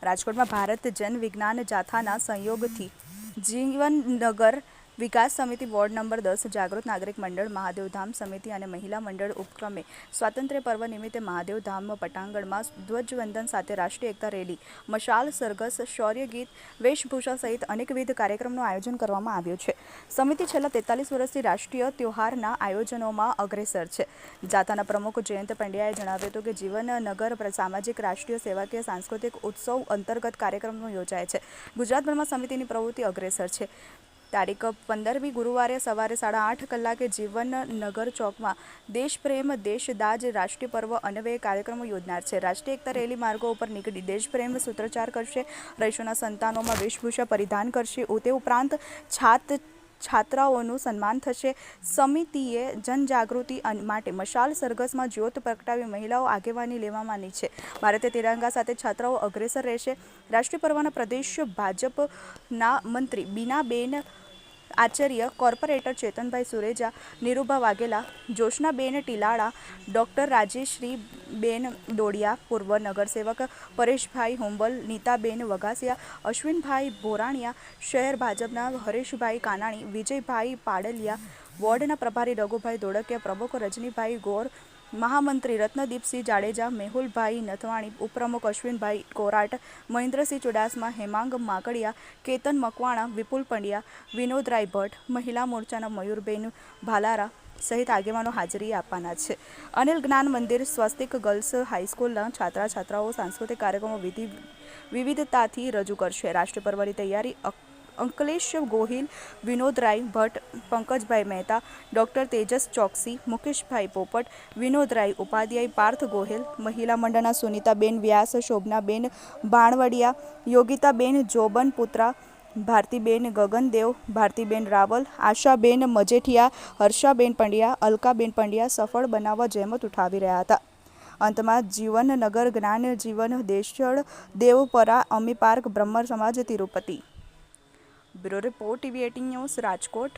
રાજકોટમાં ભારત જન વિજ્ઞાન જાથાના સંયોગથી જીવનનગર વિકાસ સમિતિ વોર્ડ નંબર 10 જાગૃત નાગરિક મંડળ મહાદેવધામ સમિતિ અને મહિલા મંડળ ઉપક્રમે સ્વાતંત્ર્ય પર્વ નિમિત્તે મહાદેવધામ પટાંગણમાં ધ્વજવંદન સાથે રાષ્ટ્રીય એકતા રેલી, મશાલ, સરઘસ, શૌર્ય ગીત, વેશભૂષા સહિત અનેકવિધ કાર્યક્રમનું આયોજન કરવામાં આવ્યું છે. સમિતિ છેલ્લા 43 વર્ષથી રાષ્ટ્રીય તહેવારના આયોજનોમાં અગ્રેસર છે. જાથાના પ્રમુખ જયંત પંડ્યાએ જણાવ્યું હતું કે જીવનનગર સામાજિક, રાષ્ટ્રીય, સેવાકીય, સાંસ્કૃતિક ઉત્સવ અંતર્ગત કાર્યક્રમો યોજાય છે. ગુજરાતભરમાં સમિતિની પ્રવૃત્તિ અગ્રેસર છે. તારીખ 15મી ગુરુવારે સવારે 8:30 કલાકે જીવનનગર ચોકમાં દેશપ્રેમ દેશદાજ રાષ્ટ્રીય પર્વ અન્વયે કાર્યક્રમો યોજનાર છે. રાષ્ટ્રીય એકતા રેલી માર્ગો ઉપર નીકળી દેશપ્રેમ સૂત્રોચ્ચાર કરશે. રહીશોના સંતાનોમાં વેશભૂષા પરિધાન કરશે. તે ઉપરાંત છાત્રાઓનું સન્માન થશે. સમિતિએ જનજાગૃતિ માટે મશાલ, સરઘસમાં જ્યોત પ્રગટાવી મહિલાઓ આગેવાની લેવાની છે. ભારતીય તિરંગા સાથે છાત્રાઓ અગ્રેસર રહેશે. રાષ્ટ્રીય પર્વના પ્રદેશ ભાજપના મંત્રી બીનાબેન આચાર્ય, કોર્પોરેટર ચેતનભાઈ સુરેજા, નીરુભા વાઘેલા, જોશનાબેન ટીલાળા, ડોક્ટર રાજેશ્રીબેન ડોડિયા, પૂર્વ નગરસેવક પરેશભાઈ હોંબલ, નીતાબેન વઘાસિયા, અશ્વિનભાઈ ભોરાણીયા, શહેર ભાજપના હરેશભાઈ કાનાણી, વિજયભાઈ પાડલિયા, વોર્ડના પ્રભારી રઘુભાઈ ધોળકિયા, પ્રમુખ રજનીભાઈ ગોર, મહામંત્રી રત્નદીપસિંહ જાડેજા, મેહુલભાઈ નથવાણી, ઉપપ્રમુખ અશ્વિનભાઈ કોરાટ, મહેન્દ્રસિંહ ચુડાસમા, હેમાંગ માકડિયા, કેતન મકવાણા, વિપુલ પંડ્યા, વિનોદરાય ભટ્ટ, મહિલા મોરચાના મયુરબેન ભાલારા સહિત આગેવાનો હાજરી આપવાના છે. અનિલ જ્ઞાન મંદિર સ્વસ્તિક ગર્લ્સ હાઈસ્કૂલના છાત્રાઓ સાંસ્કૃતિક કાર્યક્રમો વિવિધતાથી રજૂ કરશે. રાષ્ટ્રીય પર્વની તૈયારી અંકલેશ ગોહિલ, વિનોદરાય ભટ્ટ, પંકજભાઈ મહેતા, ડોક્ટર તેજસ ચોકસી, મુકેશભાઈ પોપટ, વિનોદરાય ઉપાધ્યાય, પાર્થ ગોહિલ, મહિલા મંડળના સુનીતાબેન વ્યાસ, શોભનાબેન બાણવડિયા, યોગિતાબેન જોબન પુત્રા, ભારતીબેન ગગનદેવ, ભારતીબેન રાવલ, આશાબેન મજેઠિયા, હર્ષાબેન પંડ્યા, અલકાબેન પંડ્યા સફળ બનાવવા જહેમત ઉઠાવી રહ્યા હતા. અંતમાં જીવનનગર જ્ઞાન જીવન દેશળ દેવપરા અમી પાર્ક બ્રહ્મ સમાજ Tirupati. Bureau report TV18 news Rajkot.